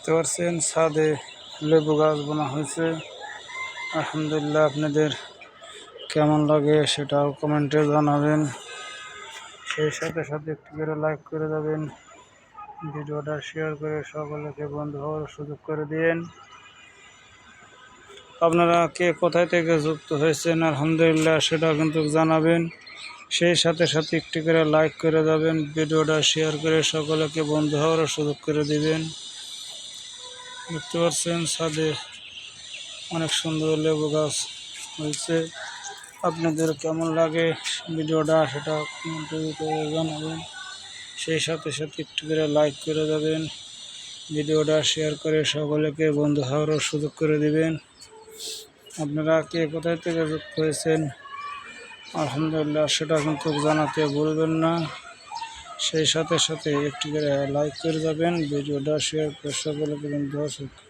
দেখতে পাচ্ছেন ছাদে লেবু গাছ বোনা হয়েছে। আলহামদুলিল্লাহ, আপনাদের কেমন লাগে সেটাও কমেন্টে জানাবেন। সেই সাথে সাথে একটু করে লাইক করে যাবেন, ভিডিওটা শেয়ার করে সকলকে বন্ধু হওয়ার সুযোগ করে দিন। আপনারা কে কোথায় থেকে যুক্ত হয়েছেন আলহামদুলিল্লাহ সেটাও কিন্তু জানাবেন। সেই সাথে সাথে একটু করে লাইক করে যাবেন, ভিডিওটা শেয়ার করে সকলকে বন্ধু হওয়ার সুযোগ করে দিবেন। দেখতে পাচ্ছেন ছাদে অনেক সুন্দর লেবু গাছ হয়েছে। আপনাদের কেমন লাগে ভিডিওটা সেটা কমেন্টে জানাবেন। সেই সাথে সাথে একটু করে লাইক করে যাবেন, ভিডিওটা শেয়ার করে সকলকে বন্ধু হওয়ার সুযোগ করে দিবেন। আপনারা কে কোথায় থেকে যুক্ত হয়েছেন আলহামদুলিল্লাহ সেটা কিন্তু জানাতে ভুলবেন না। সেই সাথে সাথে একটু করে লাইক করে যাবেন, ভিডিওটা শেয়ার করে সকলকে বন্ধু